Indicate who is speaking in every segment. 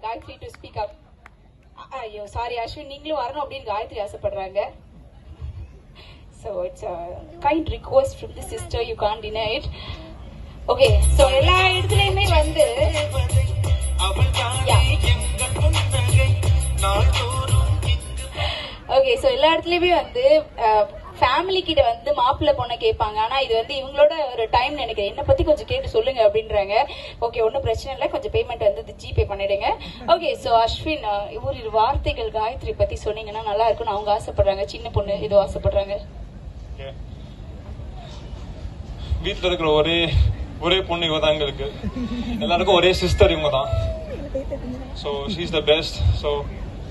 Speaker 1: Gayatri to speak up. ஐயோ sorry Ashwin, நீங்களும் வரணும் அப்படின்னு காயத்ரி ஆசைப்படுறாங்க. So it's a kind request from the sister, you can't deny it. Okay, so எல்லா இடத்துலயுமே வந்து ஓகே, ஸோ எல்லா இடத்துலயுமே வந்து ஃபேமிலி கிட்ட வந்து மாப்பிள்ளை பொண்ணை கேட்பாங்க. ஆனா இது வந்து இவங்களோட ஒரு டைம் நினைக்கிறேன். என்ன பத்தி கொஞ்சம் கேட்டு சொல்லுங்க அப்படின்றாங்க. ஓகே, ஒன்றும் பிரச்சனை இல்லை, கொஞ்சம் பேமெண்ட் வந்து ஜிபே பண்ணிடுங்க. ஓகே, ஸோ அஸ்வின், ஒரு வார்த்தைகள் காயத்ரி பத்தி சொன்னீங்கன்னா நல்லா இருக்கும்னு அவங்க ஆசைப்படுறாங்க. சின்ன பொண்ணு ஏதோ ஆசைப்படுறாங்க.
Speaker 2: வீட்டுல இருக்கிற ஒரே பொண்ணு இவ தான் எங்களுக்கு. எல்லாருக்கும் ஒரே சிஸ்டர் இவங்க தான். So she's the best. So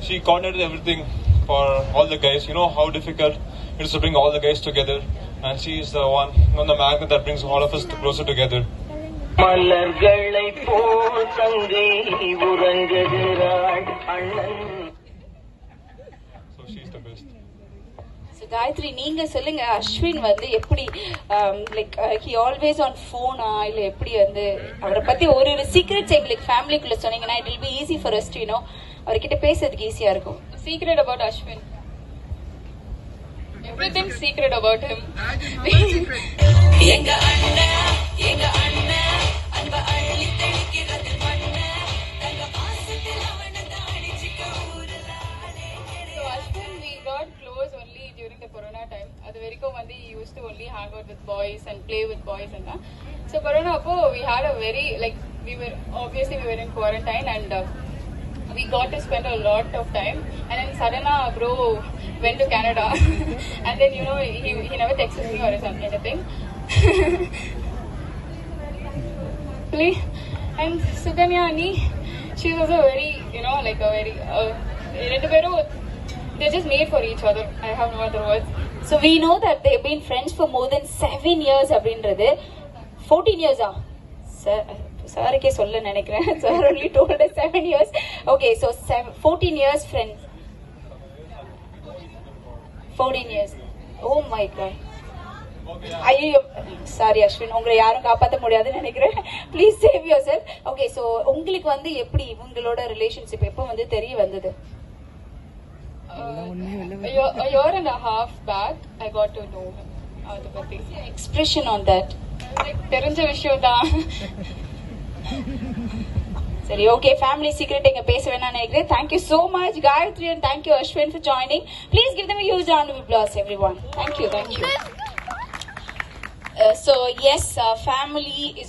Speaker 2: she coordinated everything for all the guys. You know how difficult it is to bring all the guys together, and she is the one, the magnet that brings all of us closer together. மலர்களை போல் தங்கை உறங்குகிறாள் அண்ணன். So she's the best.
Speaker 1: Gayatri, நீங்க சொல்லுங்க, அஸ்வின் வந்து எப்படி like he always on போனா இல்ல எப்படி வந்து அவரை பத்தி ஒரு சீக்ரெட்ஸ் எங்களுக்கு ஃபேமிலிக்குள்ள சொன்னீங்கன்னா it will be easy for us to know. அவர்கிட்ட பேசுறதுக்கு ஈஸியா இருக்கும்.
Speaker 3: Secret about Ashwin, everything secret about him. எங்க அண்ணா அன்ப அள்ளி தெளிக்கிறது மண்ண தங்க பாசத்தில் அவனத அடிச்சிக்க ஊரலாலே. So Ashwin, we got close only during the corona time. அது வரைக்கும் வந்து he used to only hang out with boys and play with boys and that. So corona appo we had a very like we were in quarantine and we got to spend a lot of time, and then Sadhana bro went to Canada and then you know he never texted me or anything. And Suganya Ani, she was a very like a very they're just made for each other. I have no other words.
Speaker 1: So we know that they've been friends for more than 7 years அப்படின்றது. 14 years சாருக்கே சொல்ல நினைக்கிறேன். Sir only told us 7 years. Okay, so 14 years friends. 14 years. Oh my god. ஐயோ sorry Ashwin, உங்களை யாரும் காப்பாற்ற முடியாதுன்னு நினைக்கிறேன். Please save your self. Okay, so உங்களுக்கு வந்து எப்படி இவங்களோட ரிலேஷன்ஷிப் எப்போ வந்து தெரிய வந்தது?
Speaker 3: A year and a half back I got to know him. அது பத்தி
Speaker 1: expression on that.
Speaker 3: தெரிஞ்ச விஷயம் தான்.
Speaker 1: சரி, ஓகே, ஃபேமிலி சீக்ரெட் எங்க பேச வேணாம்னு நினைக்கிறேன். Thank you so much Gayatri and thank you Ashwin for joining. Please give them a huge round of applause everyone. Thank you. So yes, family is